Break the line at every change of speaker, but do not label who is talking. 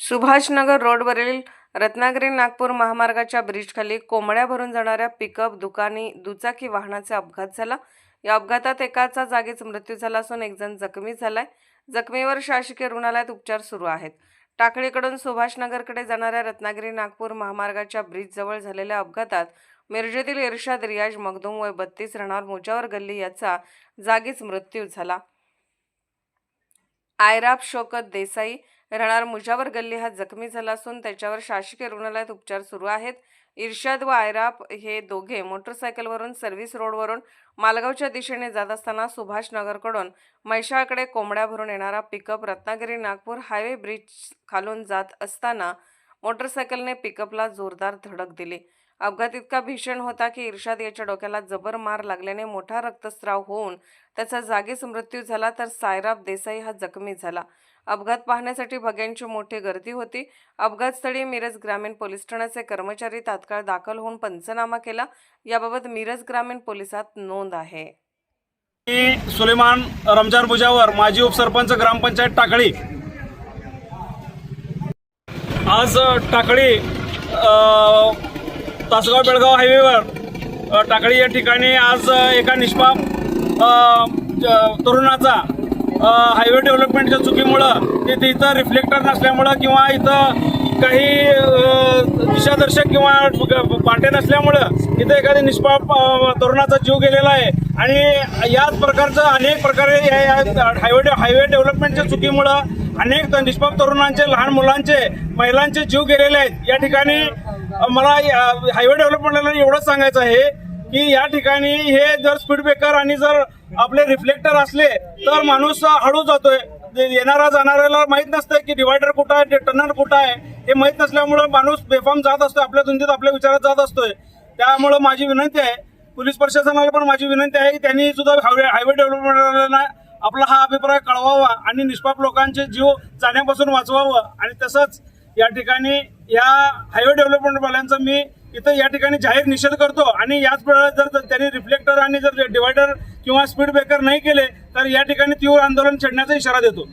सुभाषनगर रोडवरील रत्नागिरी नागपूर महामार्गाच्या ब्रिजखाली कोंबड्या भरून जाणाऱ्या पिकअप दुचाकी वाहनाचा अपघात झाला। या अपघातात एकाचा जागीच मृत्यू झाला असून एक जण जखमी झालाय। जखमीवर शासकीय रुग्णालयात उपचार सुरू आहेत। टाकळीकडून सुभाषनगरकडे जाणाऱ्या रत्नागिरी नागपूर महामार्गाच्या ब्रिजजवळ झालेल्या अपघातात मिरजेतील इर्शाद रियाज मखदूम वय 32 राहणार मुजावर गल्ली याचा जागीच मृत्यू झाला। आयराब शौकत देसाई राहणार मुजावर गल्ली हा जखमी झाला असून त्याच्यावर शासकीय रुग्णालयात उपचार सुरू आहेत। इर्शाद व आयराब हे दोघे मोटरसायकलवरून सर्व्हिस रोडवरून मालगावच्या दिशेने जात असताना सुभाषनगरकडून म्हैसाळकडे कोंबड्या भरून येणारा pickup Ratnagiri Nagpur highway bridge खालून जात असताना मोटरसायकलने पिकअपला जोरदार धडक दिली। अपघात इतका भीषण होता की इर्शाद याच्या डोक्याला जबर मार लागल्याने मोठा रक्तस्राव होऊन त्याचा जागीच मृत्यू झाला, तर सायराब देसाई हा जखमी झाला। अपघात पाहण्यासाठी भक्तांची मोठी गर्दी होती। अपघातस्थळी मिरज ग्रामीण पोलीस ठाण्याचे कर्मचारी तात्काळ दाखल होऊन पंचनामा केला। याबाबत मिरज ग्रामीण पोलिसात नोंद आहे।
सुलेमान रमजान मुजावर, माजी उपसरपंच ग्रामपंचायत टाकळी। आज टाकळी तासगाव बेळगाव हायवेवर टाकळी या ठिकाणी आज एका निष्पाप तरुणाचा हायवे डेव्हलपमेंटच्या चुकीमुळं इथं रिफ्लेक्टर नसल्यामुळं किंवा इथं काही दिशादर्शक किंवा पाटे नसल्यामुळं इथं एखाद्या निष्पाप तरुणाचा जीव गेलेला आहे। आणि याच प्रकारचं अनेक प्रकारे हायवे डेव्हलपमेंटच्या चुकीमुळं अनेक निष्पाप तरुणांचे, लहान मुलांचे, महिलांचे जीव गेलेले आहेत। या ठिकाणी मला हायवे डेव्हलपमेंटला एवढंच सांगायचं आहे की या ठिकाणी हे जर स्पीड ब्रेकर आणि जर आपले रिफ्लेक्टर असले तर माणूस हळू जातोय। येणारा जाणाऱ्याला माहीत नसतंय की डिवायडर कुठं आहे, टर्नर कुठं आहे हे माहीत नसल्यामुळे माणूस बेफाम जात असतोय, आपल्या धुंदीत आपल्या विचारात जात असतोय। त्यामुळे माझी विनंती आहे, पोलीस प्रशासनाला पण माझी विनंती आहे की त्यांनी सुद्धा हायवे डेव्हलपमेंटला आपला हा अभिप्राय कळवावा आणि निष्पाप लोकांचे जीव जाण्यापासून वाचवावं। आणि तसंच या ठिकाणी या हायवे डेव्हलपमेंटवाल्यांचा मी इथं या ठिकाणी जाहीर निषेध करतो। आणि याच वेळेला जर त्यांनी रिफ्लेक्टर आणि जर डिवायडर किंवा स्पीड ब्रेकर नाही केले तर या ठिकाणी तीव्र आंदोलन छेडण्याचा इशारा देतो।